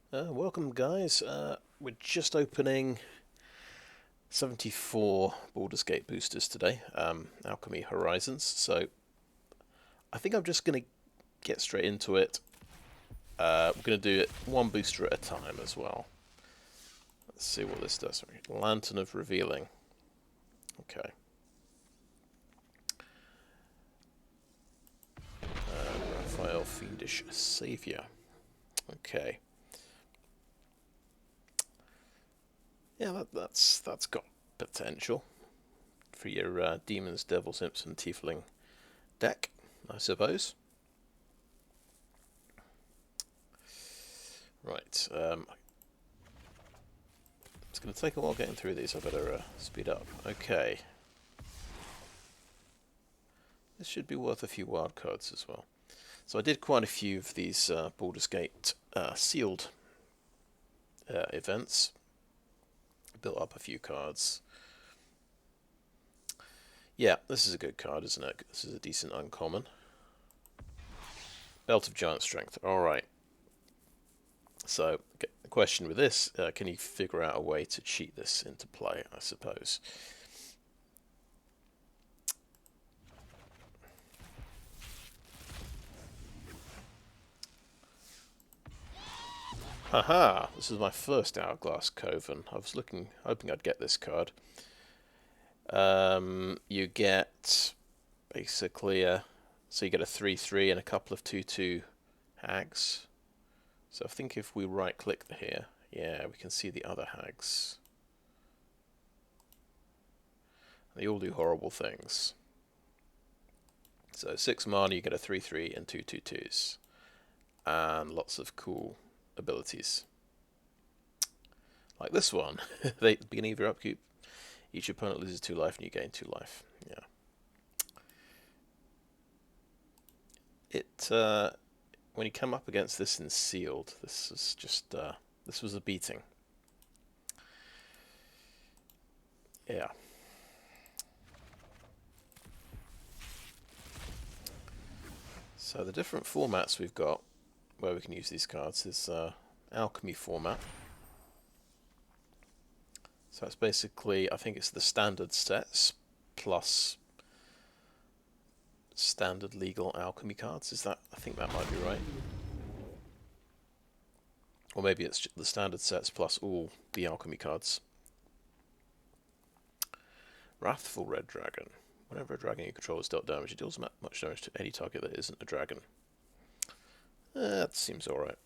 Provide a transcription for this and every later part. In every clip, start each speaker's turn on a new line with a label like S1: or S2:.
S1: Welcome, guys. We're just opening 74 Baldur's Gate boosters today, Alchemy Horizons. So I think I'm just going to get straight into it. We're going to do it one booster at a time as well. Let's see what this does. Lantern of Revealing. Okay. Raphael Fiendish Savior. Okay. Yeah, that's got potential for your Demons, Devils, Imps, and Tiefling deck, I suppose. Right. It's going to take a while getting through these. I better speed up. Okay. This should be worth a few wildcards as well. So I did quite a few of these Baldur's Gate sealed events. Built up a few cards. Yeah, this is a good card, isn't it? This is a decent uncommon. Belt of Giant Strength. Alright. So, the question with this, can you figure out a way to cheat this into play, I suppose? Haha! This is my first Hourglass Coven. I was hoping I'd get this card. You get basically so you get a 3/3 and a couple of 2/2 hags. So I think if we right click here, yeah, we can see the other hags. They all do horrible things. So 6 mana, you get a 3/3 and 2/2/2s. And lots of cool abilities. Like this one. They beginning of your upkeep, each opponent loses 2 life and you gain 2 life. Yeah. It when you come up against this in sealed, this is just this was a beating. Yeah. So the different formats we've got where we can use these cards is Alchemy format. So it's basically, I think it's the standard sets plus standard legal alchemy cards. Is that? I think that might be right. Or maybe it's the standard sets plus all the alchemy cards. Wrathful Red Dragon. Whenever a dragon you control is dealt damage, it deals much damage to any target that isn't a dragon. That seems alright.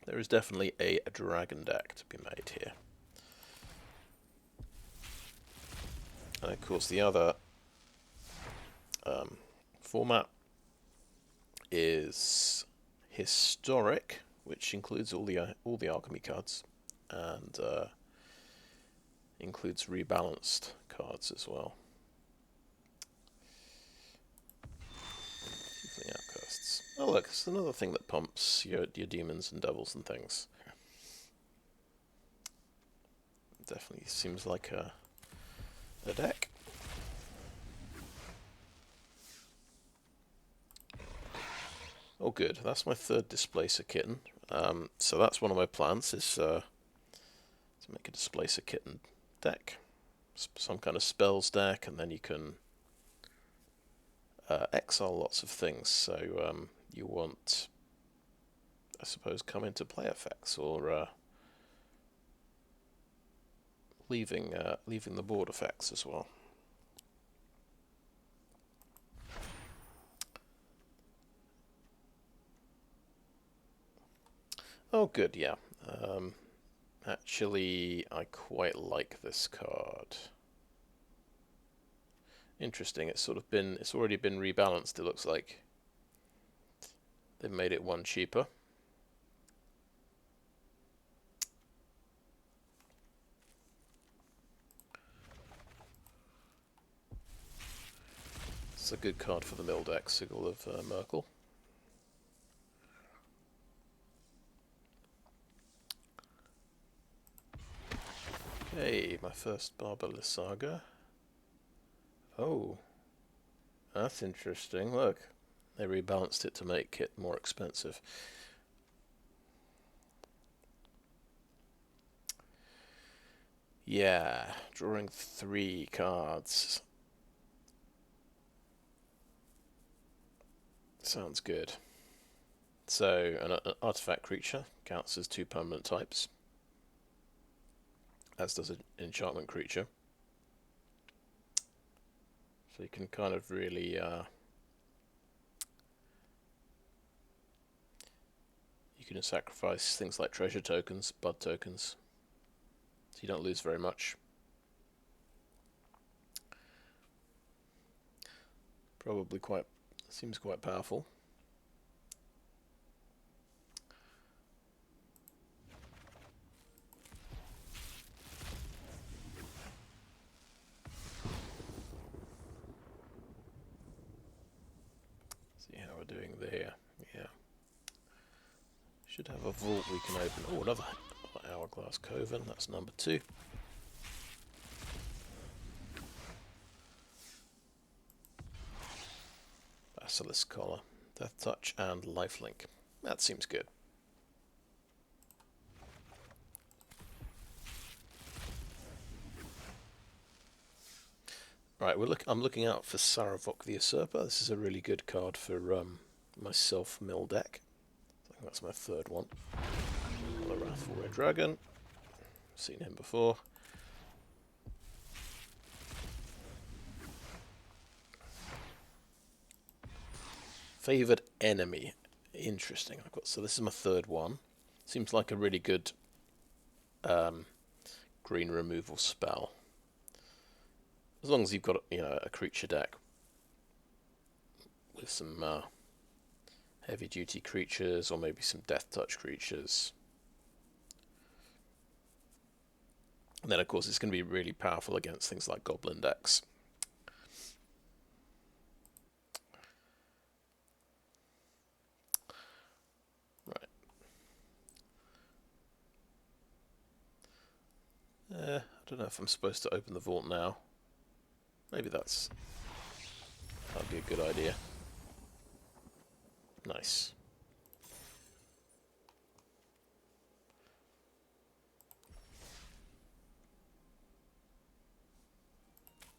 S1: There is definitely a dragon deck to be made here. And of course the other format is historic, which includes all the alchemy cards, and includes rebalanced cards as well. Tiefling Outcasts. Oh look, it's another thing that pumps your demons and devils and things. Definitely seems like a deck. Oh good, that's my third Displacer Kitten. So that's one of my plans, is to make a Displacer Kitten deck. Some kind of spells deck, and then you can exile lots of things. So you want, I suppose, come into play effects, or leaving the board effects as well. Oh, good, yeah. Actually, I quite like this card. Interesting. It's already been rebalanced. It looks like they've made it one cheaper. It's a good card for the mill deck, Sigil of Merkel. Okay, my first Barbarous Saga. Oh, that's interesting. Look, They rebalanced it to make it more expensive. Yeah, drawing 3 cards. Sounds good. So, an artifact creature counts as 2 permanent types, as does an enchantment creature. So you can kind of really... you can sacrifice things like treasure tokens, bud tokens, so you don't lose very much. Probably quite... seems quite powerful. See how we're doing there. Yeah. Should have a vault we can open. Oh, another Hourglass Coven. That's number 2. Basilisk Collar, Death Touch, and Lifelink. That seems good. Right, I'm looking out for Saravok the Usurper. This is a really good card for my self-mill deck. I think that's my 3rd one. Another Wrathful Red Dragon. Seen him before. Favoured Enemy. Interesting. So this is my 3rd one. Seems like a really good green removal spell. As long as you've got a creature deck with some heavy duty creatures, or maybe some death touch creatures. And then of course it's going to be really powerful against things like goblin decks. Right. I don't know if I'm supposed to open the vault now. Maybe that'd be a good idea. Nice.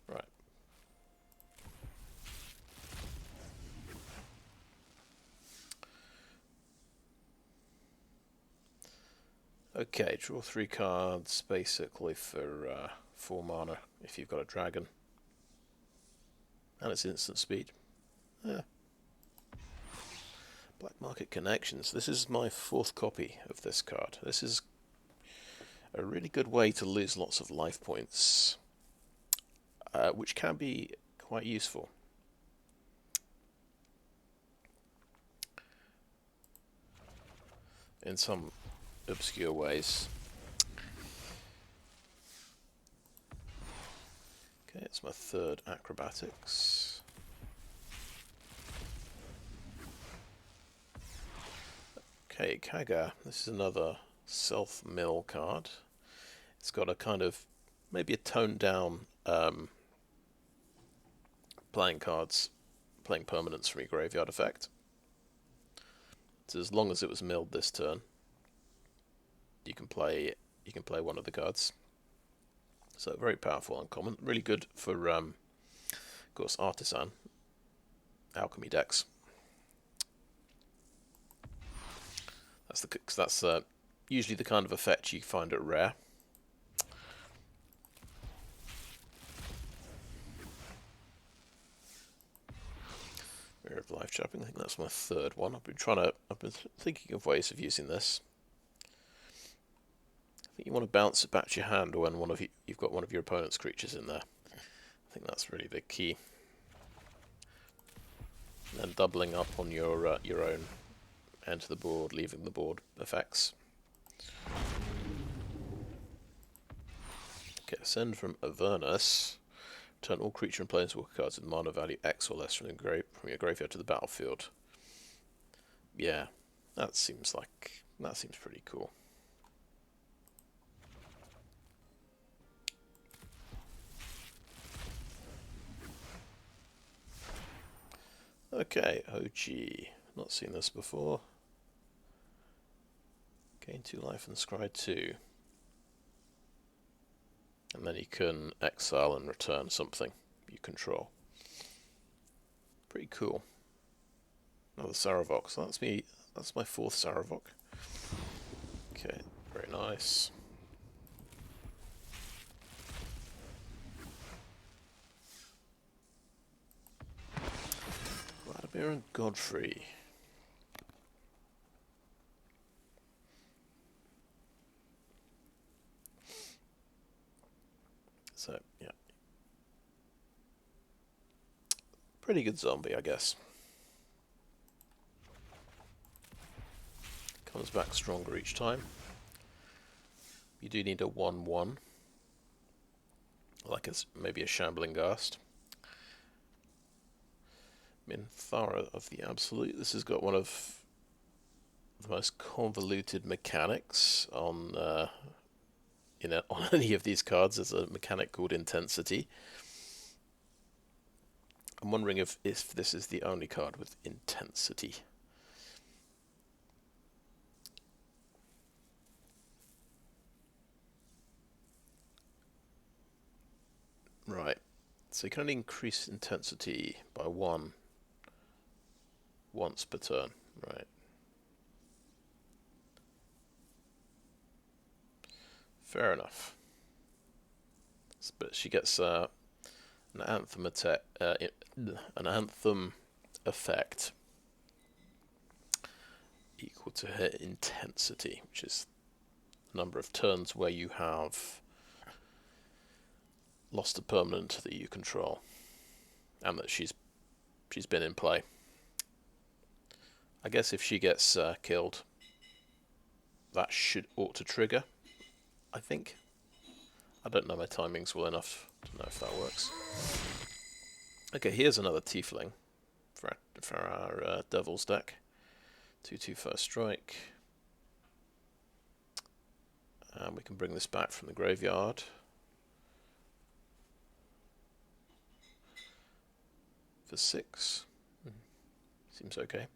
S1: Right. Okay, draw 3 cards basically for 4 mana if you've got a dragon. And it's instant speed. Yeah. Black Market Connections. This is my 4th copy of this card. This is a really good way to lose lots of life points, which can be quite useful. In some obscure ways. Okay, it's my 3rd Acrobatics. Okay, Kaga. This is another self-mill card. It's got a kind of, maybe a toned down playing permanents from your graveyard effect. So as long as it was milled this turn, you can play one of the cards. So very powerful uncommon, really good for of course Artisan, Alchemy decks. That's usually the kind of effect you find at rare. Mirror of Life Trapping. I think that's my 3rd one. I've been thinking of ways of using this. I think you want to bounce it back to your hand when you've got one of your opponent's creatures in there. I think that's really the key. And then doubling up on your own end of the board, leaving the board effects. Okay, send from Avernus. Turn all creature and planeswalker cards with mana value X or less from your graveyard to the battlefield. Yeah, that seems pretty cool. Okay, OG. Not seen this before. Gain 2 life and scry 2. And then you can exile and return something you control. Pretty cool. Another Saravok. So that's me. That's my 4th Saravok. Okay, very nice. Vladimir and Godfrey. So, yeah. Pretty good zombie, I guess. Comes back stronger each time. You do need a 1/1. Like maybe a Shambling Ghast. Minthara of the Absolute. This has got one of the most convoluted mechanics on on any of these cards. There's a mechanic called Intensity. I'm wondering if this is the only card with Intensity. Right. So you can only increase Intensity by 1 once per turn. Right. Fair enough. But she gets an anthem effect equal to her intensity, which is the number of turns where you have lost a permanent that you control, and that she's been in play. I guess if she gets killed, that ought to trigger. I think. I don't know my timings well enough to know if that works. Okay, here's another Tiefling for our Devil's deck. 2/2 first strike. And we can bring this back from the graveyard. For 6. Seems okay.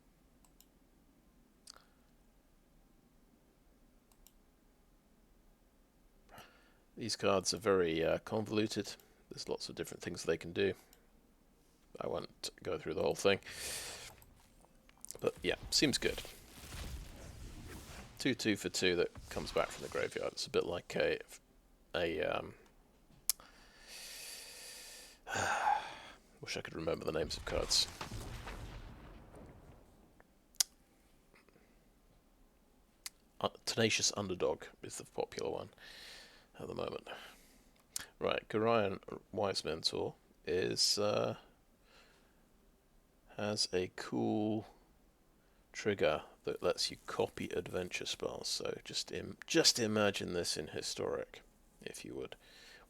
S1: These cards are very convoluted. There's lots of different things they can do. I won't go through the whole thing. But yeah, seems good. 2/2 for 2 that comes back from the graveyard. It's a bit like a wish I could remember the names of cards. Tenacious Underdog is the popular one at the moment. Right, Gorion Wise Mentor is has a cool trigger that lets you copy adventure spells. So just imagine this in Historic, if you would,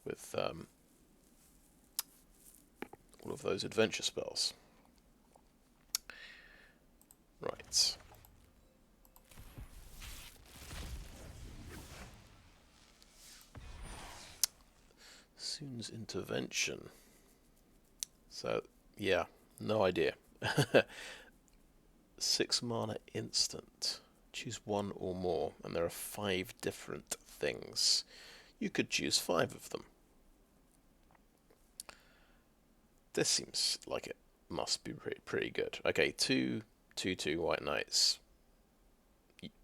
S1: with all of those adventure spells. Right. Soon's Intervention. So, yeah, no idea. 6 mana instant. Choose 1 or more, and there are 5 different things. You could choose 5 of them. This seems like it must be pretty good. Okay, 2/2 White Knights.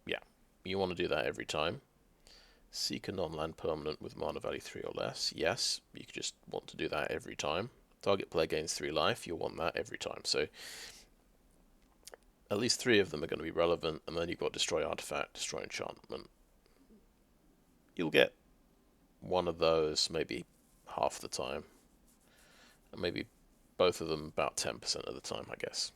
S1: Yeah, you want to do that every time. Seek a non-land permanent with mana value 3 or less. Yes, you just want to do that every time. Target player gains 3 life. You'll want that every time. So at least 3 of them are going to be relevant, and then you've got Destroy Artifact, Destroy Enchantment. You'll get one of those maybe half the time, and maybe both of them about 10% of the time, I guess.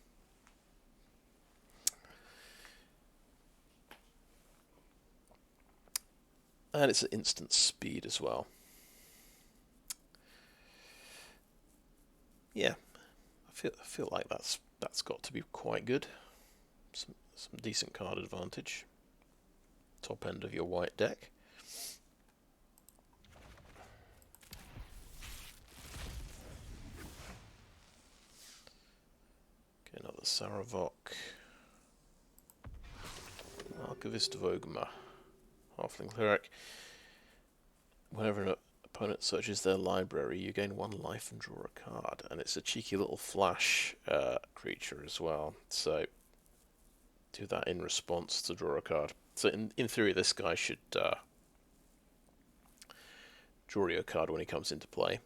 S1: And it's an instant speed as well. Yeah, I feel like that's got to be quite good. Some decent card advantage. Top end of your white deck. Okay, another Saravok. Archivist of Ogma. Halfling Cleric. Whenever an opponent searches their library, you gain 1 life and draw a card. And it's a cheeky little flash creature as well. So do that in response to draw a card. So in theory, this guy should draw you a card when he comes into play.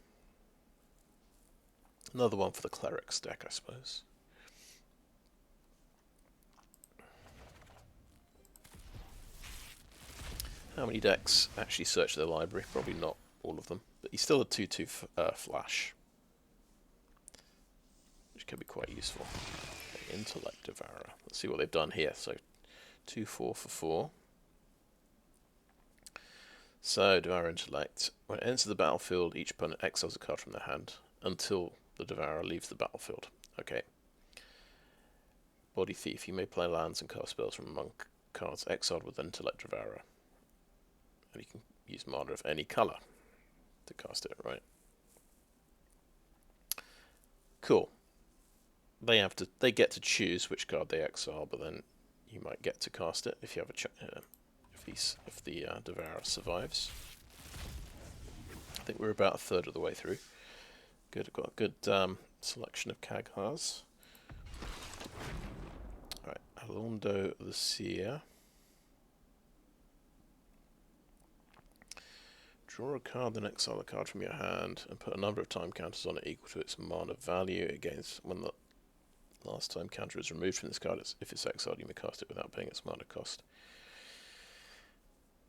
S1: Another one for the Clerics deck, I suppose. How many decks actually search their library? Probably not all of them, but he's still a 2/2 flash, which can be quite useful. Okay, Intellect Devourer. Let's see what they've done here. So 2/4 for 4. So Devourer Intellect. When it enters the battlefield, each opponent exiles a card from their hand until the Devourer leaves the battlefield. Okay. Body Thief. You may play lands and cast spells from among cards exiled with Intellect Devourer. And you can use mana of any colour to cast it, right? Cool. They get to choose which card they exile, but then you might get to cast it if you have if the Devourer survives. I think we're about a third of the way through. Good, I've got a good selection of Kaghars. Alright, Alondo the Seer. Draw a card, then exile a card from your hand, and put a number of time counters on it equal to its mana value. Against when the last time counter is removed from this card, if it's exiled, you may cast it without paying its mana cost.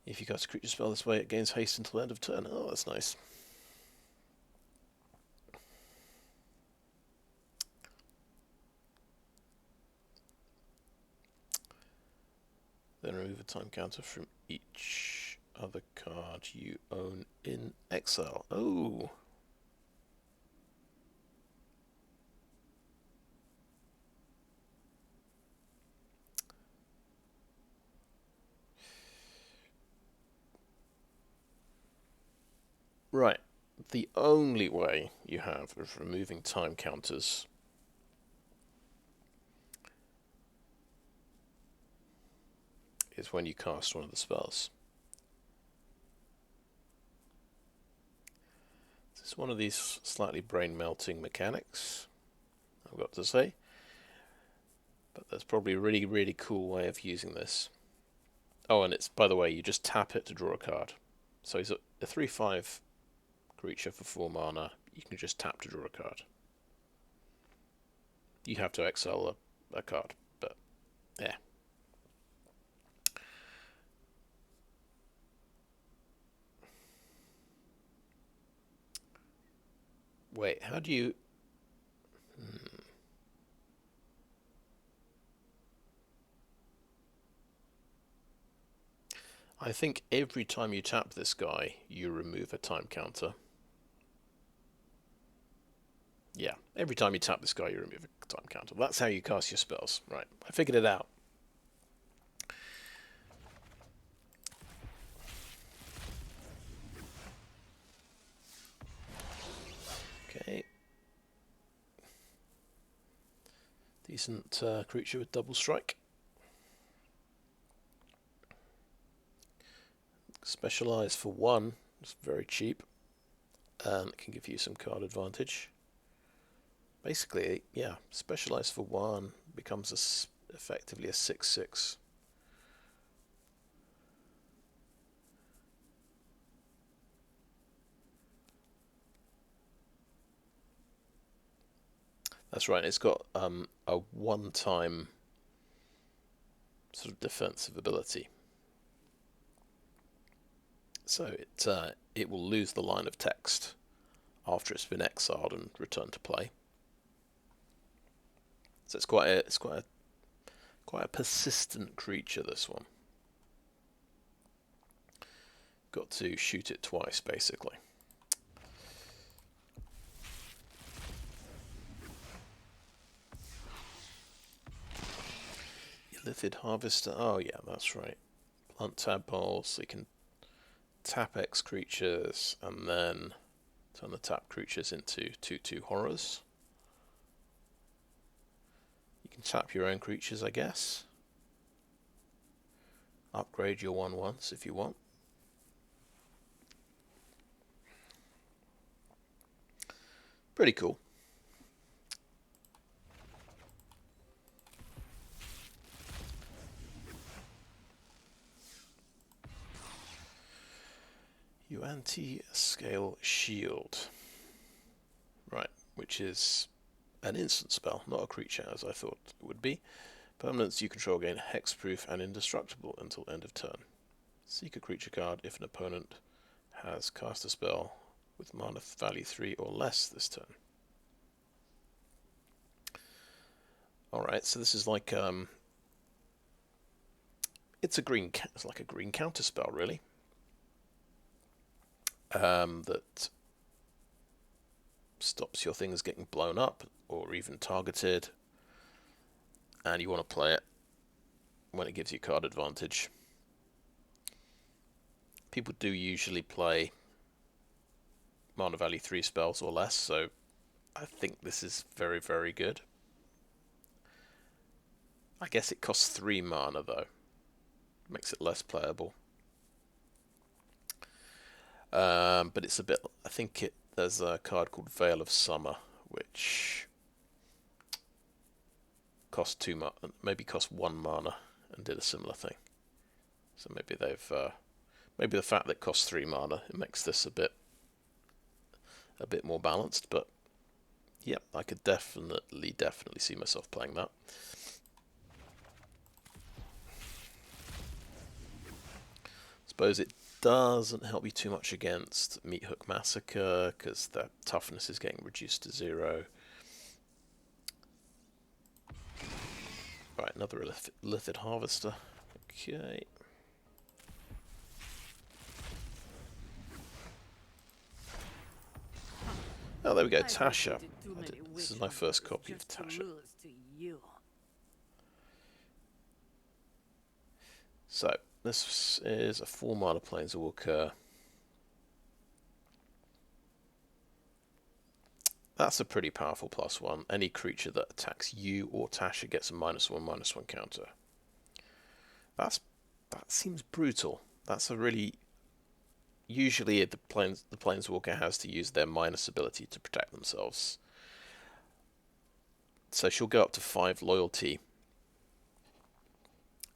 S1: If you cast a creature spell this way, it gains haste until end of turn. Oh, that's nice. Then remove a time counter from each other card you own in exile. Oh! Right. The only way you have of removing time counters is when you cast one of the spells. This is one of these slightly brain-melting mechanics, I've got to say. But there's probably a really, really cool way of using this. Oh, and it's, by the way, you just tap it to draw a card. So he's a 3/5 creature for 4 mana. You can just tap to draw a card. You have to exile a card, but yeah. Wait, how do you... I think every time you tap this guy, you remove a time counter. Yeah, every time you tap this guy, you remove a time counter. That's how you cast your spells. Right, I figured it out. Okay. Decent creature with double strike. Specialize for 1. It's very cheap. And it can give you some card advantage. Basically, yeah, specialize for 1 becomes effectively a 6/6. That's right, it's got a one-time sort of defensive ability. So it will lose the line of text after it's been exiled and returned to play. So it's quite a persistent creature, this one. Got to shoot it twice, basically. Illithid Harvester. Oh yeah, that's right. Plant tadpoles, so you can tap X creatures and then turn the tap creatures into 2/2 horrors. You can Tap your own creatures, I guess. Upgrade your 1/1s if you want. Pretty cool. You anti-scale shield. Right, which is an instant spell, not a creature as I thought it would be. Permanents you control gain hexproof and indestructible until end of turn. Seek a creature card if an opponent has cast a spell with mana value 3 or less this turn. Alright, so this is like it's like a green counter spell really. That stops your things getting blown up or even targeted, and you want to play it when it gives you card advantage. People do usually play mana value 3 spells or less, so I think this is very, very good. I guess it costs 3 mana though, makes it less playable. But it's a bit, I think there's a card called Veil of Summer, which cost 2 mana, maybe cost 1 mana and did a similar thing. So maybe they've, maybe the fact that it costs 3 mana, it makes this a bit more balanced, but yeah, I could definitely see myself playing that. Suppose it doesn't help you too much against Meat Hook Massacre, because their toughness is getting reduced to 0. Right, another Lithid Harvester. Okay. Oh, there we go, Tasha. This is my first copy of Tasha. So, this is a 4 mana Planeswalker. That's a pretty powerful +1. Any creature that attacks you or Tasha gets a -1/-1 counter. That seems brutal. That's a really... Usually the Planeswalker has to use their minus ability to protect themselves. So she'll go up to 5 loyalty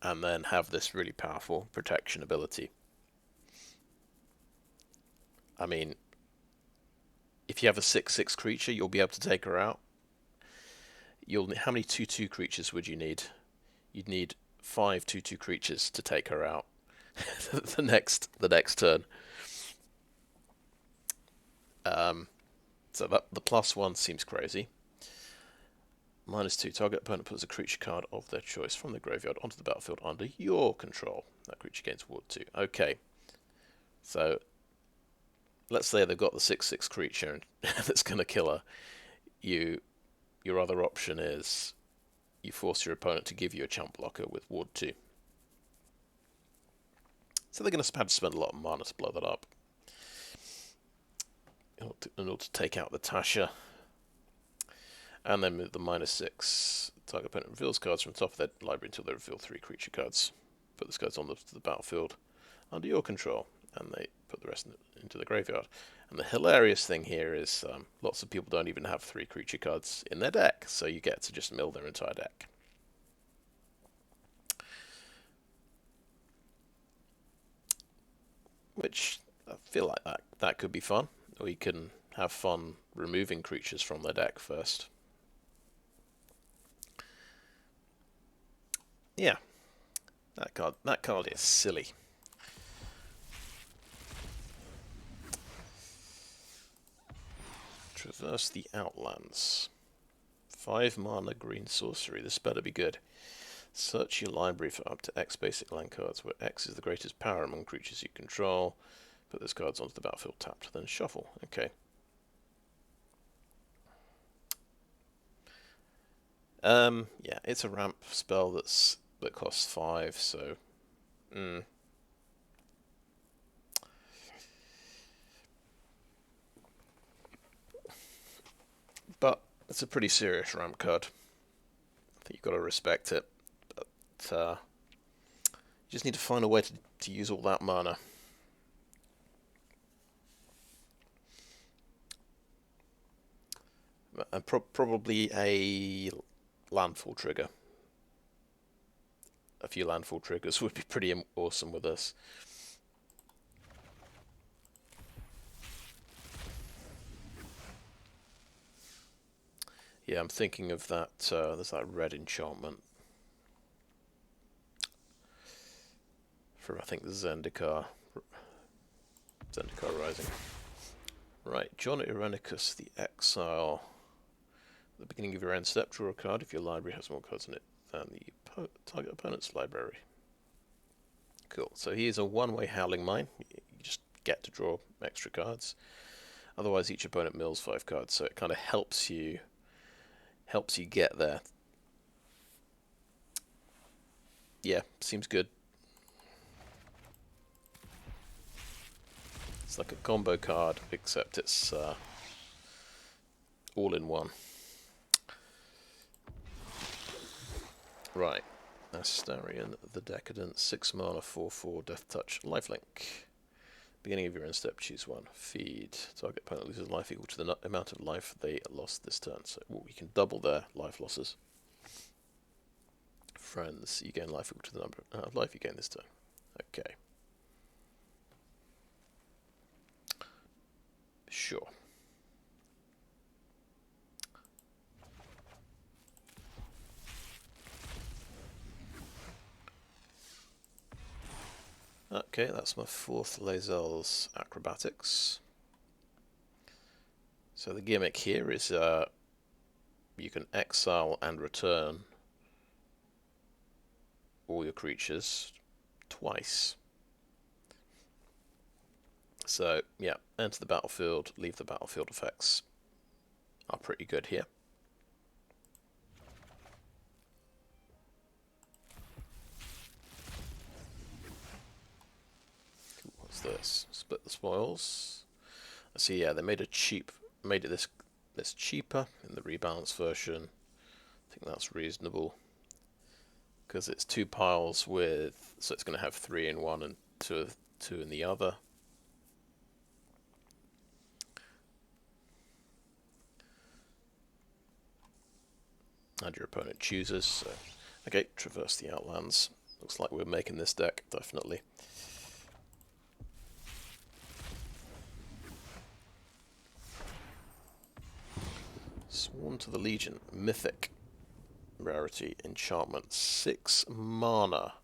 S1: and then have this really powerful protection ability. I mean, if you have a 6/6 creature, you'll be able to take her out. How many 2/2 creatures would you need? You'd need 5 2/2 creatures to take her out the next turn. So that the +1 seems crazy. -2, target opponent puts a creature card of their choice from the graveyard onto the battlefield under your control. That creature gains ward 2. Okay. So, let's say they've got the 6/6 creature that's going to kill her. Your other option is you force your opponent to give you a chump blocker with ward 2. So they're going to have to spend a lot of mana to blow that up in order to take out the Tasha. And then with the -6, target opponent reveals cards from the top of their library until they reveal 3 creature cards. Put those cards on the battlefield under your control, and they put the rest into the graveyard. And the hilarious thing here is lots of people don't even have 3 creature cards in their deck, so you get to just mill their entire deck. Which, I feel like that could be fun. Or you can have fun removing creatures from their deck first. Yeah, that card is silly. Traverse the Outlands. 5 mana green sorcery. This better be good. Search your library for up to X basic land cards, where X is the greatest power among creatures you control. Put those cards onto the battlefield tapped, then shuffle. Okay. Yeah, it's a ramp spell that costs 5, so... But it's a pretty serious ramp card. I think you've got to respect it. But you just need to find a way to use all that mana. And probably a landfall trigger. A few landfall triggers would be pretty awesome with this. Yeah, I'm thinking of that. There's that red enchantment from, I think, the Zendikar Rising. Right, John Irenicus, the Exile. At the beginning of your end step, draw a card if your library has more cards in it than the target opponent's library. Cool. So he is a one-way Howling Mine. You just get to draw extra cards. Otherwise, each opponent mills 5 cards. So it kind of helps you get there. Yeah, seems good. It's like a combo card, except it's all in one. Right. Astarion the Decadent, 6 mana, 4/4, Death Touch, lifelink. Beginning of your end step, choose one. Feed. Target opponent loses life equal to the amount of life they lost this turn. So we can double their life losses. Friends, you gain life equal to the number of life you gain this turn. Okay. Sure. Okay, that's my 4th Lae'zel's Acrobatics. So the gimmick here is you can exile and return all your creatures twice. So, yeah, enter the battlefield, leave the battlefield effects are pretty good here. What's this? Split the spoils. I see, yeah, they made it this cheaper in the rebalance version. I think that's reasonable. Because it's 2 piles with, so it's going to have 3 in one and 2 in the other. And your opponent chooses. So, okay, traverse the Outlands. Looks like we're making this deck, definitely. Sworn to the Legion, Mythic. Rarity, enchantment, 6 mana.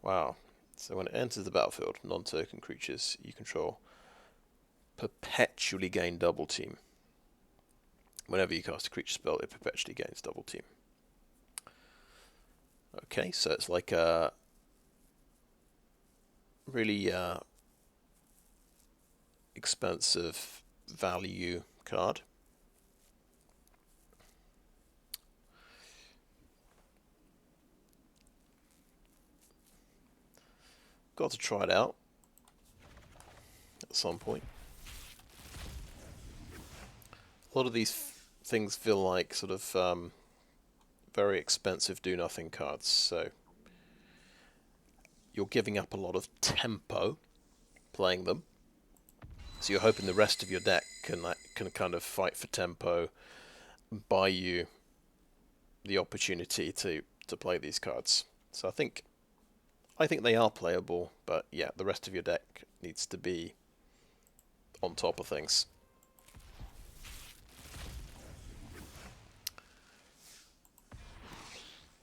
S1: Wow. So when it enters the battlefield, non-token creatures you control perpetually gain double team. Whenever you cast a creature spell, it perpetually gains double team. Okay, so it's like a really expensive value card. Got to try it out at some point. A lot of these things feel like sort of very expensive do-nothing cards, so you're giving up a lot of tempo playing them. So you're hoping the rest of your deck can kind of fight for tempo, buy you the opportunity to play these cards. So I think they are playable, but yeah, the rest of your deck needs to be on top of things.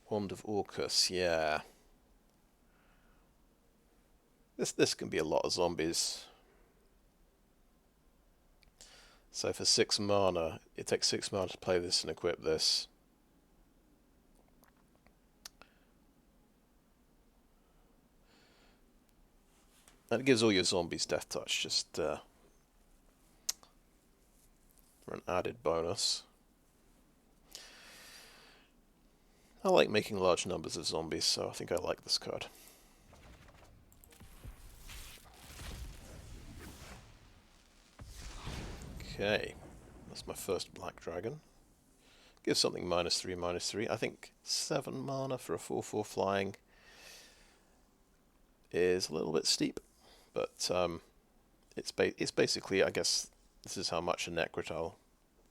S1: Wand of Orcus, yeah. This can be a lot of zombies. So for 6 mana, it takes 6 mana to play this and equip this. And it gives all your zombies Death Touch, just for an added bonus. I like making large numbers of zombies, so I think I like this card. Okay, that's my first black dragon. Give something -3/-3. I think 7 mana for a 4/4 flying is a little bit steep, but it's basically, I guess, this is how much a Necrotal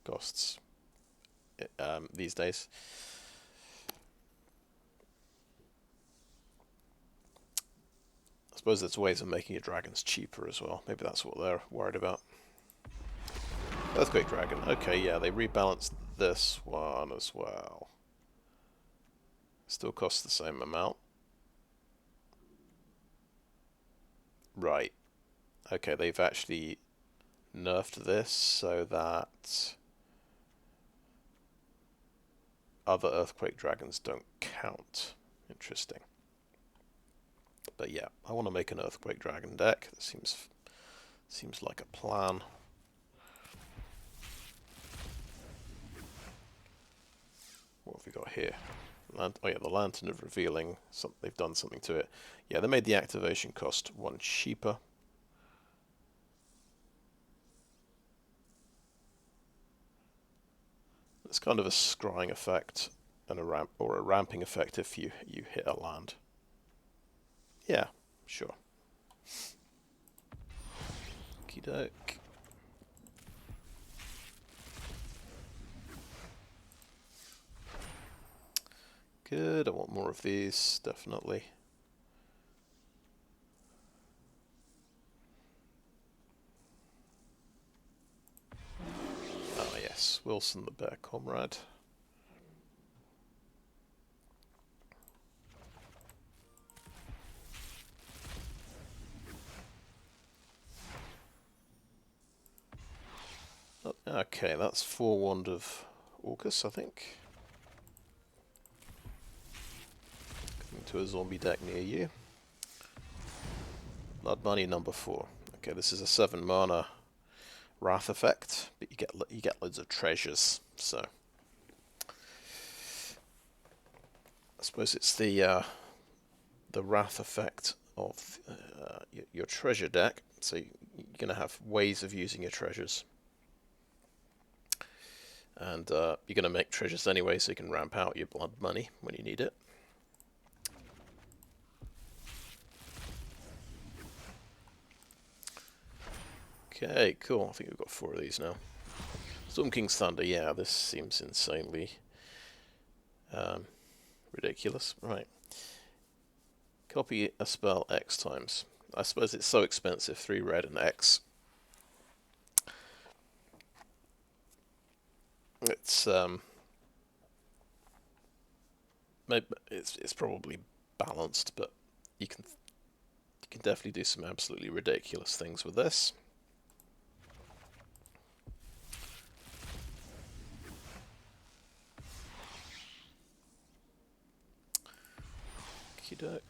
S1: costs these days. I suppose there's ways of making your dragons cheaper as well. Maybe that's what they're worried about. Earthquake Dragon. Okay, yeah, they rebalanced this one as well. Still costs the same amount. Right. Okay, they've actually nerfed this so that other Earthquake Dragons don't count. Interesting. But yeah, I want to make an Earthquake Dragon deck. That seems like a plan. What have we got here? Oh yeah, the Lantern of Revealing. They've done something to it. Yeah, they made the activation cost 1 cheaper. It's kind of a scrying effect and a ramping effect if you hit a land. Yeah, sure. Okie doke. Good, I want more of these, definitely. Ah yes, Wilson the Bear Comrade. Okay, that's 4 Wand of Orcus, I think. Coming to a zombie deck near you. Blood Money number 4. Okay, this is a 7 mana Wrath effect, but you get loads of treasures. So I suppose it's the Wrath effect of your treasure deck. So you're going to have ways of using your treasures. And you're going to make treasures anyway, so you can ramp out your blood money when you need it. Okay, cool. I think we've got 4 of these now. Storm King's Thunder, yeah, this seems insanely ridiculous. Right. Copy a spell X times. I suppose it's so expensive, 3 red and X. It's maybe it's probably balanced, but you can definitely do some absolutely ridiculous things with this. Okie doke.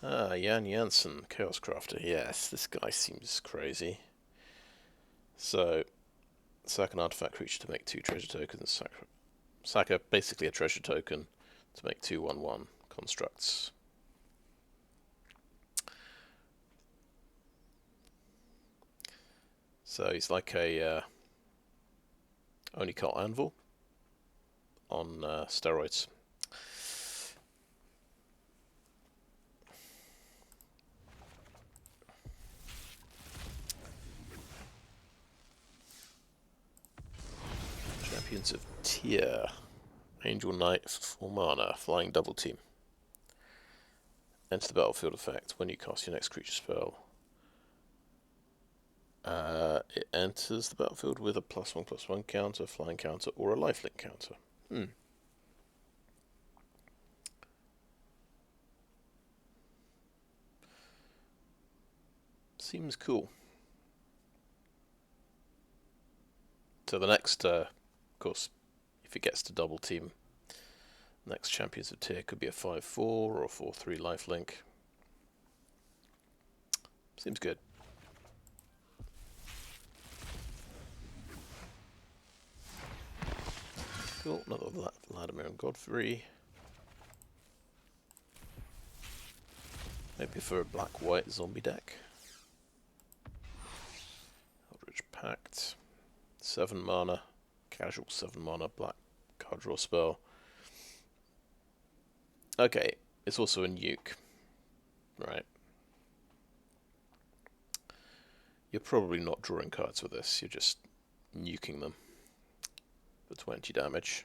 S1: Ah, Jan Jansen, Chaos Crafter. Yes, this guy seems crazy. So, sack an artifact creature to make 2 treasure tokens. Sack basically a treasure token to make 2 1/1 constructs. So he's like a Onicot Anvil on steroids. Champions of Tyr. Angel Knight for 4 mana, flying double team. Enter the battlefield effect. When you cast your next creature spell, it enters the battlefield with a +1/+1 counter, flying counter, or a lifelink counter. Seems cool. So the next, of course, if it gets to double team, next Champions of Tyr could be a 5/4 or a 4/3 lifelink. Seems good. Cool, another Vladimir and Godfrey. Maybe for a black-white zombie deck. Impact. 7 mana. Casual 7 mana black card draw spell. Okay, it's also a nuke. Right. You're probably not drawing cards with this, you're just nuking them for 20 damage.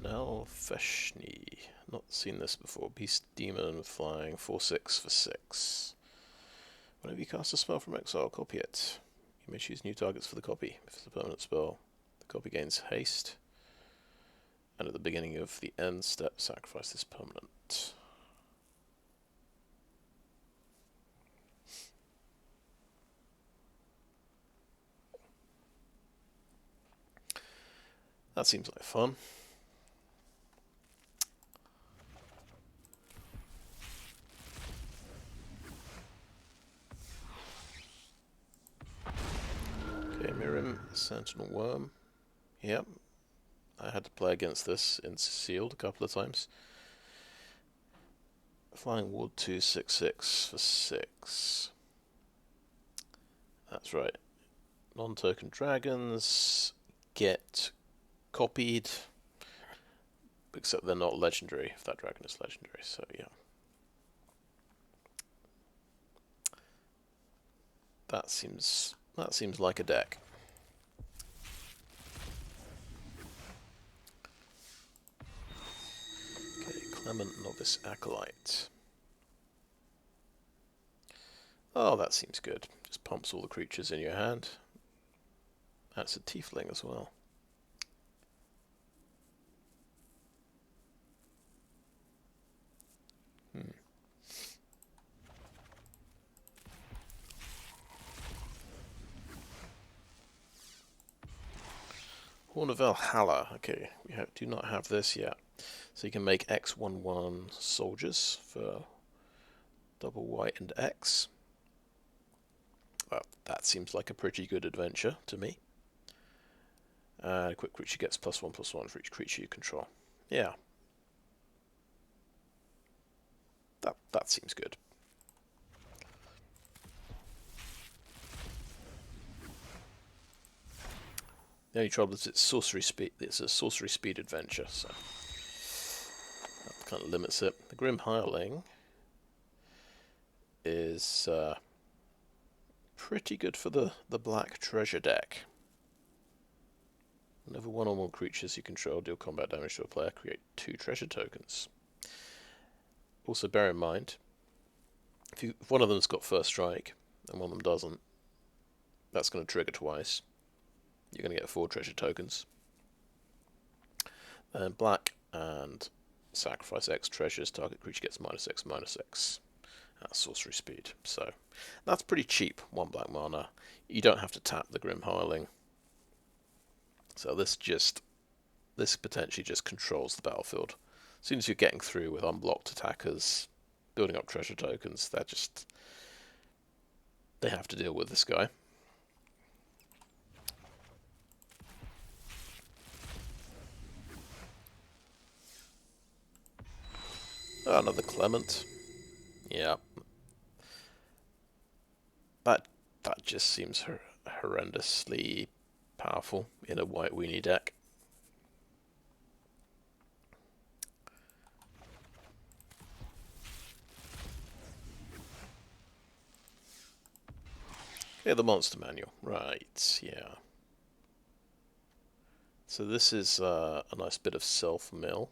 S1: Now Feshni. Not seen this before. Beast Demon flying 4/6 for 6. Whenever you cast a spell from exile, copy it. You may choose new targets for the copy. If it's a permanent spell, the copy gains haste. And at the beginning of the end step, sacrifice this permanent. That seems like fun. Okay, Mirim, Sentinel Worm. Yep. I had to play against this in Sealed a couple of times. Flying Ward 2, 6/6 for 6. That's right. Non-token dragons get copied, except they're not legendary if that dragon is legendary, so yeah. That seems like a deck. Okay, Clement Novice Acolyte. Oh, that seems good. Just pumps all the creatures in your hand. That's a tiefling as well. Horn of Valhalla. Okay, we do not have this yet. So you can make X/1/1 soldiers for double white and X. Well, that seems like a pretty good adventure to me. A quick creature gets +1/+1 for each creature you control. Yeah. That seems good. The only trouble is it's sorcery speed. It's a sorcery speed adventure, so that kind of limits it. The Grim Hireling is pretty good for the black treasure deck. Whenever one or more creatures you control deal combat damage to a player, create 2 treasure tokens. Also bear in mind, if one of them's got first strike and one of them doesn't, that's going to trigger twice. You're going to get 4 treasure tokens. Then black and sacrifice X treasures. Target creature gets -X/-X. That's sorcery speed. So that's pretty cheap. 1 black mana. You don't have to tap the Grim Hireling. So this potentially just controls the battlefield. As soon as you're getting through with unblocked attackers, building up treasure tokens, they have to deal with this guy. Oh, another Clement. Yeah. That just seems horrendously powerful in a white weenie deck. Okay, the monster manual. Right, yeah. So this is a nice bit of self-mill.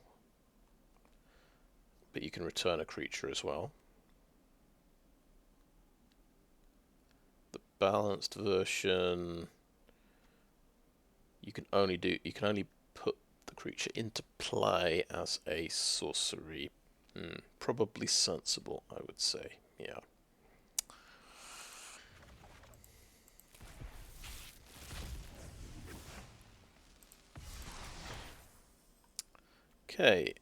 S1: But you can return a creature as well. The balanced version, you can only put the creature into play as a sorcery. Probably sensible, I would say. Yeah. Okay.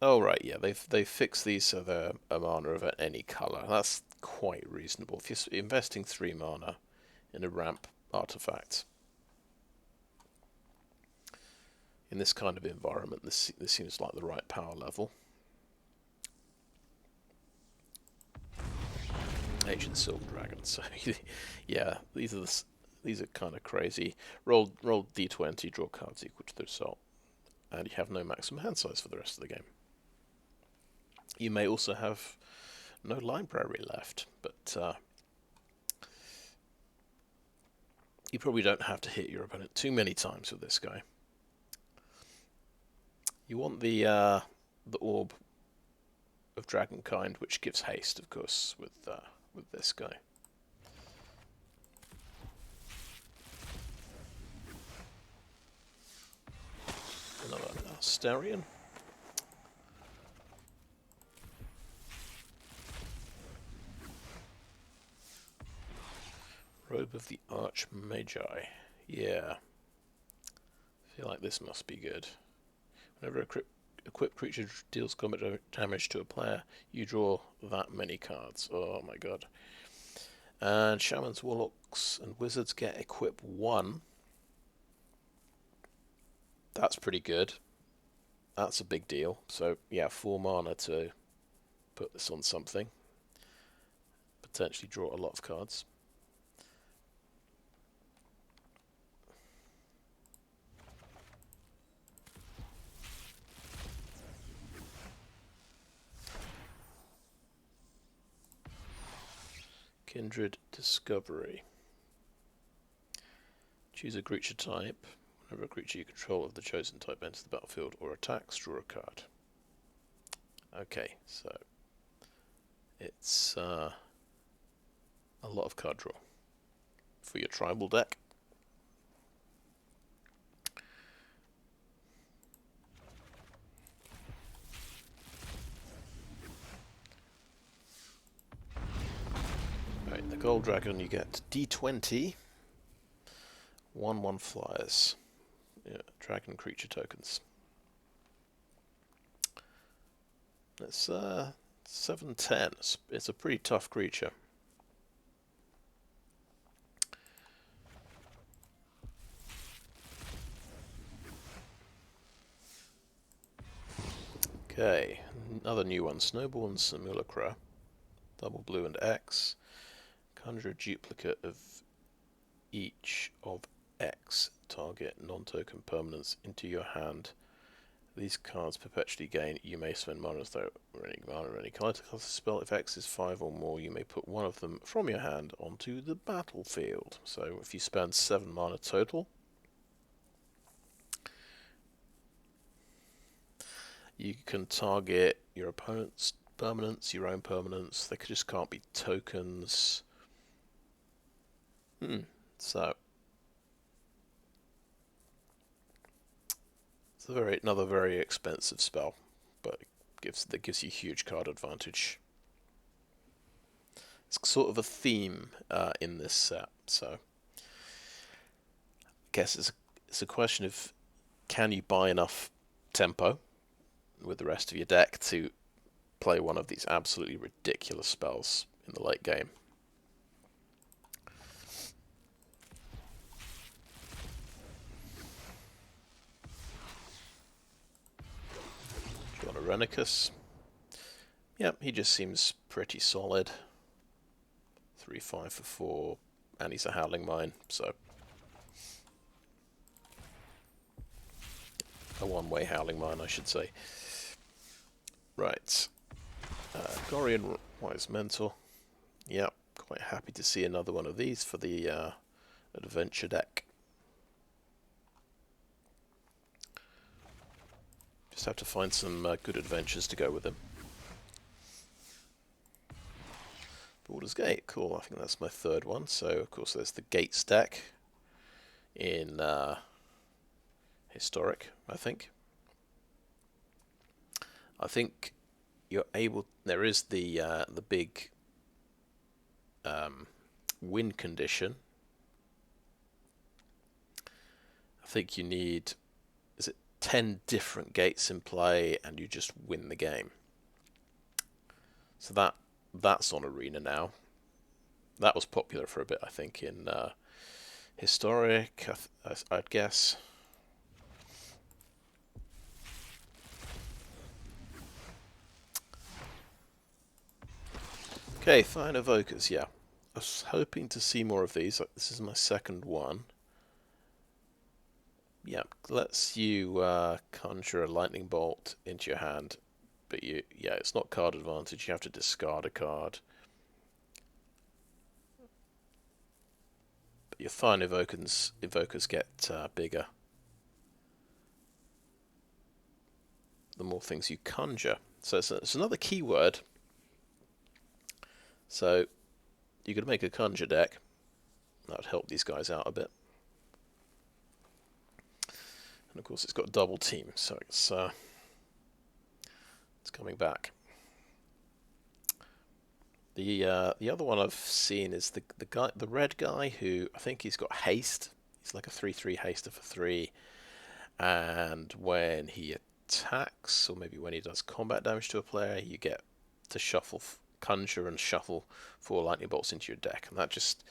S1: Oh right, yeah, they've fixed these so they're a mana of any colour. That's quite reasonable. If you're investing 3 mana in a ramp artifact, in this kind of environment, this seems like the right power level. Ancient Silver Dragon. So yeah, these are kind of crazy. Roll d20, draw cards equal to the result, and you have no maximum hand size for the rest of the game. You may also have no library left, but you probably don't have to hit your opponent too many times with this guy. You want the orb of Dragonkind, which gives haste, of course, with this guy. Another Asterion. Robe of the Archmagi. Yeah. I feel like this must be good. Whenever a equipped creature deals combat damage to a player, you draw that many cards. Oh my god. And Shamans, Warlocks, and Wizards get equip 1. That's pretty good. That's a big deal. So, yeah, 4 mana to put this on something. Potentially draw a lot of cards. Kindred Discovery. Choose a creature type. Whenever a creature you control of the chosen type enters the battlefield or attacks, draw a card. Okay, so it's a lot of card draw for your tribal deck. Right, the Gold Dragon, you get D20, 1/1 flyers. Yeah, dragon creature tokens. It's 7/10. It's a pretty tough creature. Okay, another new one. Snowborn Simulacra. Double blue and X. Conjure a duplicate of each of X target non-token permanents into your hand. These cards perpetually gain. You may spend mana without any mana or any card to cast a spell. If X is 5 or more, you may put one of them from your hand onto the battlefield. So if you spend 7 mana total, you can target your opponent's permanents, your own permanents. They just can't be tokens. So it's another very expensive spell, but that gives you huge card advantage. It's sort of a theme in this set, so I guess it's a question of, can you buy enough tempo with the rest of your deck to play one of these absolutely ridiculous spells in the late game. John Arenicus. Yep, he just seems pretty solid. 3/5 for 4, and he's a Howling Mine, so a one-way Howling Mine, I should say. Right. Gorian Wise Mentor. Yep, quite happy to see another one of these for the adventure deck. Just have to find some good adventures to go with them. Baldur's Gate, cool. I think that's my third one. So, of course, there's the Gates deck in Historic, I think. I think you're able. There is the big win condition. I think you need, is it 10 different gates in play, and you just win the game. So that's on Arena now. That was popular for a bit, I think, in Historic, I'd guess. Okay, Fine Evokers, yeah. I was hoping to see more of these. This is my second one. Yeah, lets you conjure a lightning bolt into your hand, but yeah, it's not card advantage. You have to discard a card. But your Fine evokers get bigger the more things you conjure. So it's another keyword. So you could make a conjure deck. That would help these guys out a bit. And of course, it's got double team, so it's coming back. The other one I've seen is the red guy who I think he's got haste. He's like a 3/3 haster for 3, and when he attacks, or maybe when he does combat damage to a player, you get to shuffle, conjure and shuffle 4 lightning bolts into your deck, and that just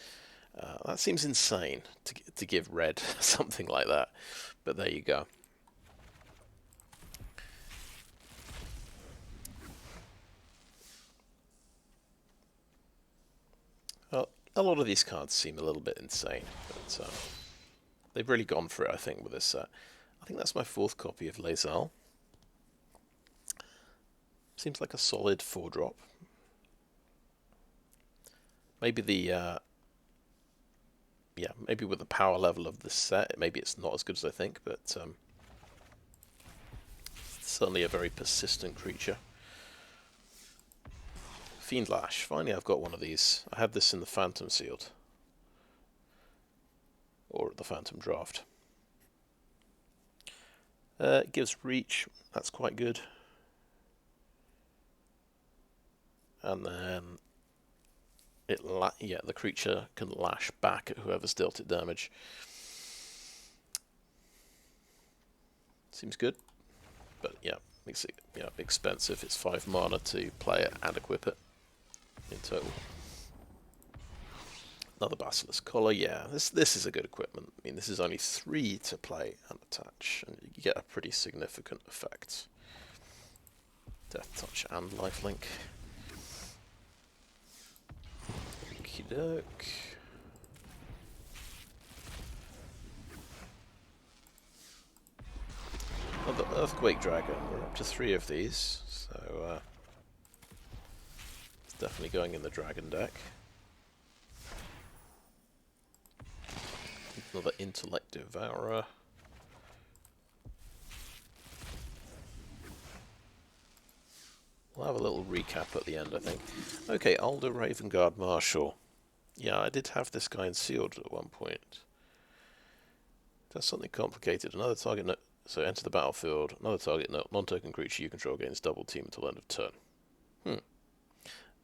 S1: that seems insane to give red something like that. But there you go. Well, a lot of these cards seem a little bit insane, but they've really gone for it, I think, with this set. I think that's my 4th copy of Lazal. Seems like a solid 4-drop. Maybe maybe with the power level of this set, maybe it's not as good as I think, but it's certainly a very persistent creature. Fiend Lash. Finally, I've got one of these. I had this in the Phantom Sealed, or the Phantom Draft. It gives reach. That's quite good. And then the creature can lash back at whoever's dealt it damage. Seems good, but yeah, makes it expensive. It's 5 mana to play it and equip it in total. Another Basilisk Collar, yeah, this is a good equipment. I mean, this is only 3 to play and attach, and you get a pretty significant effect. Death Touch and Lifelink. Okie doke. The Earthquake Dragon. We're up to 3 of these, so it's definitely going in the dragon deck. Another Intellect Devourer. We'll have a little recap at the end, I think. Okay, Alder Ravenguard Marshal. Yeah, I did have this guy in sealed at one point. Does something complicated. Another target. So enter the battlefield. Another target non-token creature you control gains double team until end of turn.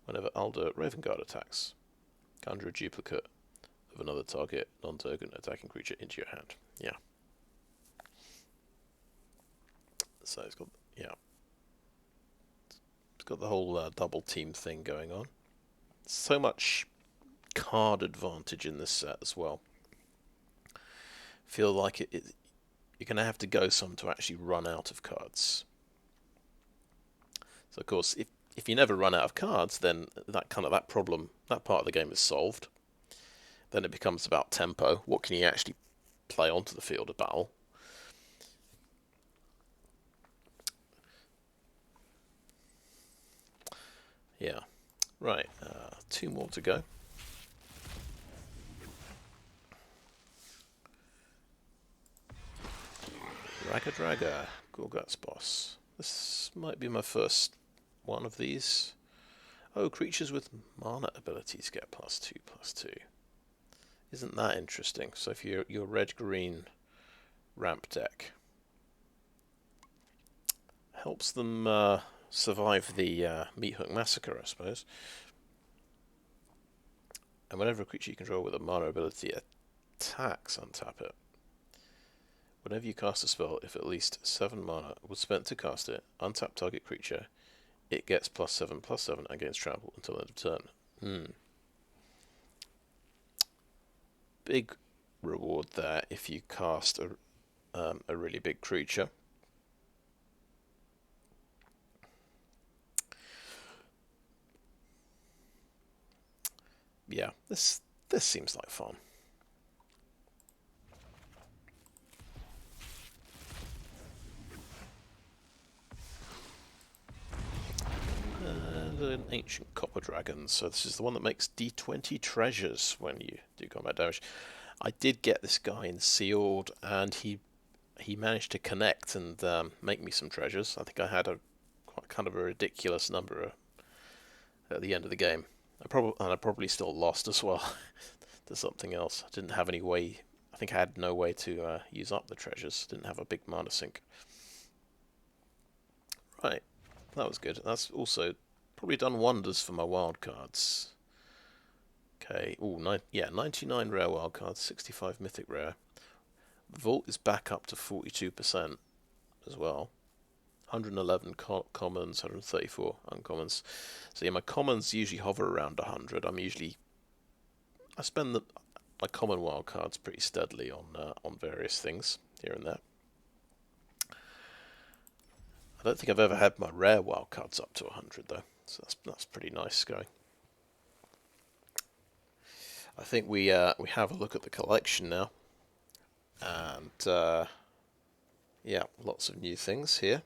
S1: Whenever Alder Ravenguard attacks, conjure a duplicate of another target non-token attacking creature into your hand. Yeah. So it's got it's got the whole double team thing going on. So much card advantage in this set as well. Feel like you're going to have to go some to actually run out of cards. So of course, if you never run out of cards, then that part of the game is solved. Then it becomes about tempo. What can you actually play onto the field of battle? Yeah. Right. 2 more to go. Draga, Gorgut's Boss. This might be my first one of these. Oh, creatures with mana abilities get +2/+2. Isn't that interesting? So if you're red-green ramp deck, helps them survive the Meat Hook Massacre, I suppose. And whenever a creature you control with a mana ability attacks, untap it. Whenever you cast a spell, if at least 7 mana was spent to cast it, untap target creature, it gets +7/+7 against trample until end of turn. Big reward there if you cast a really big creature. yeah, this seems like fun. And an ancient copper dragon. So this is the one that makes D20 treasures when you do combat damage. I did get this guy in sealed, and he managed to connect and make me some treasures. I think I had a quite kind of a ridiculous number at the end of the game. I probably still lost as well to something else. I didn't have any way. I think I had no way to use up the treasures. Didn't have a big mana sink. Right, that was good. That's also probably done wonders for my wild cards. Okay, yeah, 99 rare wild cards, 65 mythic rare. The vault is back up to 42% as well. 111 commons, 134 uncommons. So yeah, my commons usually hover around 100. I spend my common wild cards pretty steadily on various things here and there. I don't think I've ever had my rare wild cards up to 100 though, so that's pretty nice going. I think we have a look at the collection now, and yeah, lots of new things here.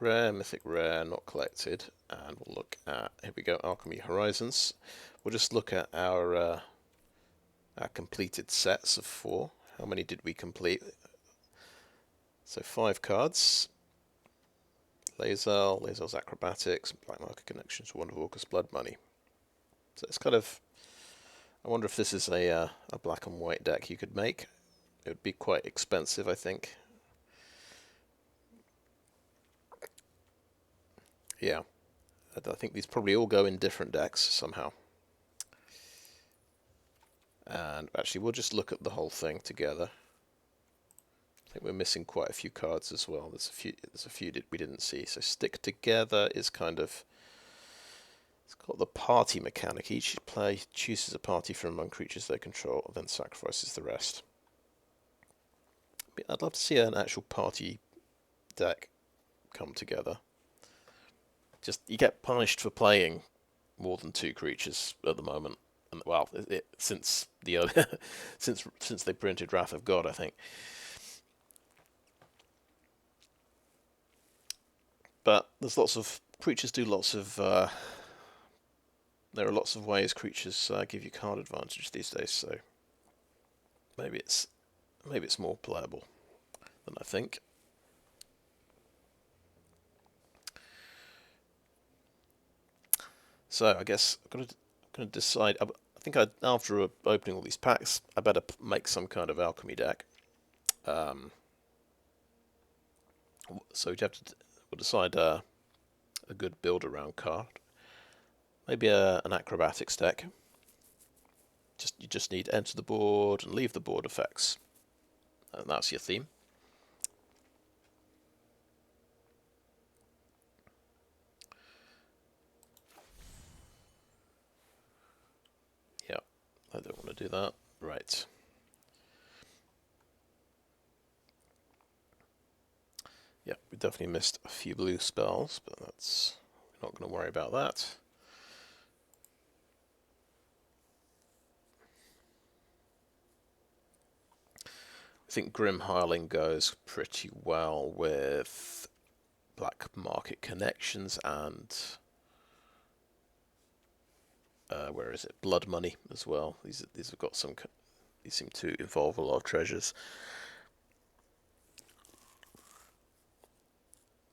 S1: Rare, mythic rare, not collected, and we'll look at, here we go, Alchemy Horizons. We'll just look at our completed sets of 4. How many did we complete? So 5 cards. Lae'zel's Acrobatics, Black Market Connections, Wonder of Orcus, Blood Money. So it's kind of, I wonder if this is a black and white deck you could make. It would be quite expensive, I think. Yeah, I think these probably all go in different decks somehow. And actually, we'll just look at the whole thing together. I think we're missing quite a few cards as well. There's a few that we didn't see. So Stick Together is kind of, it's got the party mechanic. Each player chooses a party from among creatures they control, and then sacrifices the rest. I'd love to see an actual party deck come together. Just, you get punished for playing more than 2 creatures at the moment. And well, since the since they printed Wrath of God, I think. But there's lots of creatures do lots of. There are lots of ways creatures give you card advantage these days, so maybe it's more playable than I think. So I guess I'm gonna decide. I think after opening all these packs, I better make some kind of alchemy deck. So we'll decide a good build around card. Maybe an acrobatics deck. You just need enter the board and leave the board effects, and that's your theme. Yeah, I don't want to do that. Right. Yeah, we definitely missed a few blue spells, but we're not going to worry about that. I think Grim Hireling goes pretty well with Black Market Connections and where is it? Blood Money as well. These have got some. These seem to involve a lot of treasures.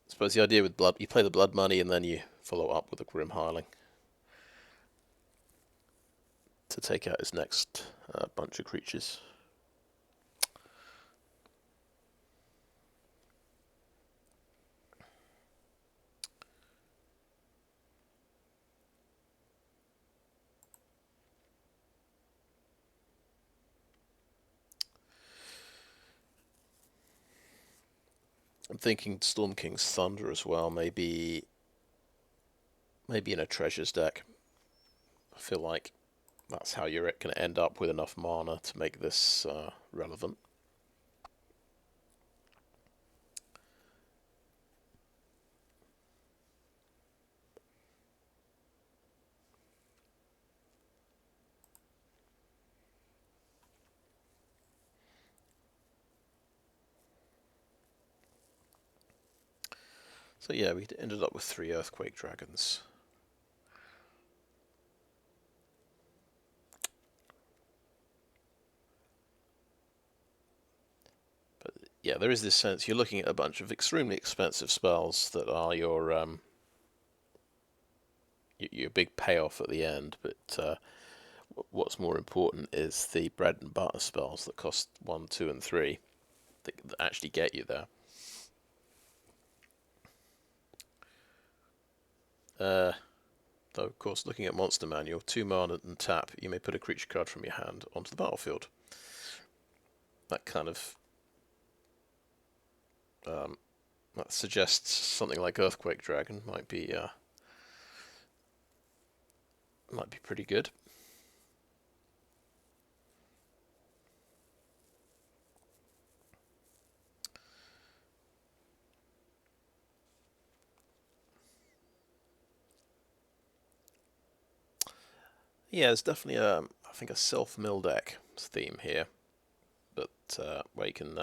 S1: I suppose the idea with blood, you play the Blood Money and then you follow up with a Grim Hireling to take out his next bunch of creatures. I'm thinking Storm King's Thunder as well, maybe in a treasures deck. I feel like that's how you're going to end up with enough mana to make this relevant. So yeah, we ended up with 3 Earthquake Dragons. But yeah, there is this sense you're looking at a bunch of extremely expensive spells that are your big payoff at the end, but what's more important is the bread and butter spells that cost 1, 2, and 3 that actually get you there. Though, of course, looking at Monster Manual, 2 mana and tap, you may put a creature card from your hand onto the battlefield. That kind of that suggests something like Earthquake Dragon might be pretty good. Yeah, there's definitely I think a self-mill deck theme here, but where you can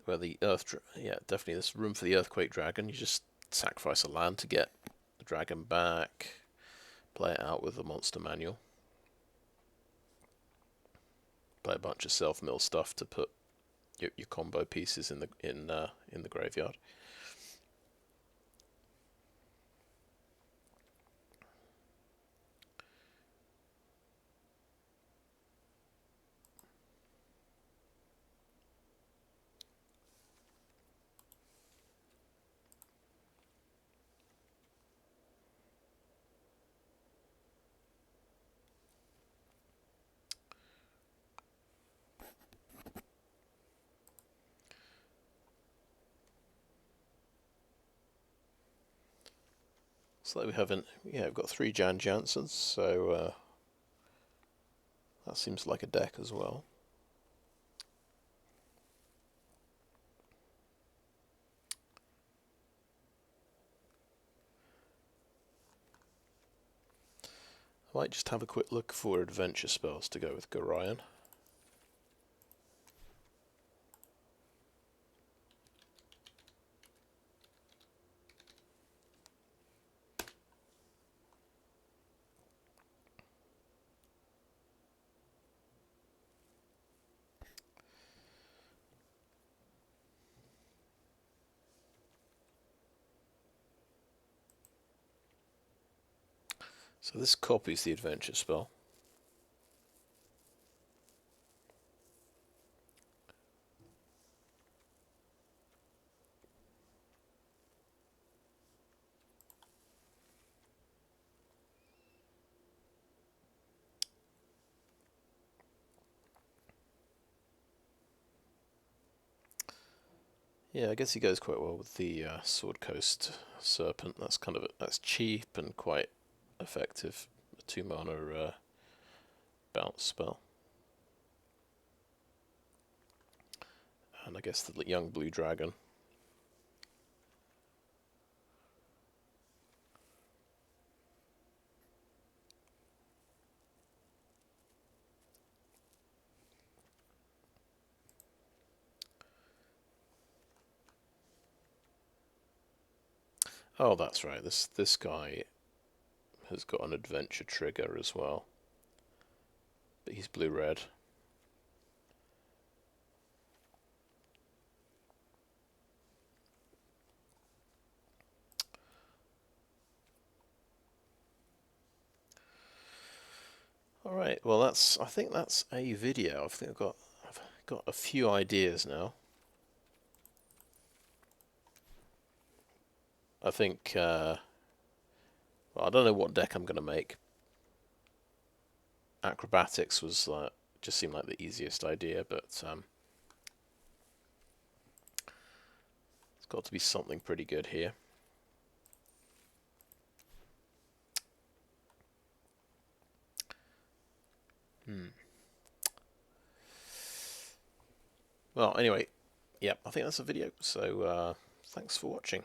S1: where the yeah, definitely there's room for the Earthquake Dragon. You just sacrifice a land to get the dragon back, play it out with the Monster Manual, play a bunch of self-mill stuff to put your combo pieces in the graveyard. So we haven't, yeah, we've got 3 Jan Jansons, so that seems like a deck as well. I might just have a quick look for adventure spells to go with Gorion. So this copies the adventure spell. Yeah, I guess he goes quite well with the Sword Coast Serpent. That's that's cheap and quite effective. A 2 mana bounce spell. And I guess the young blue dragon. Oh, that's right. This guy has got an adventure trigger as well. But he's blue-red. Alright, well I think that's a video. I've got a few ideas now. I think well, I don't know what deck I'm gonna make. Acrobatics was just seemed like the easiest idea, but it's got to be something pretty good here. Well, anyway, yeah, I think that's a video. So thanks for watching.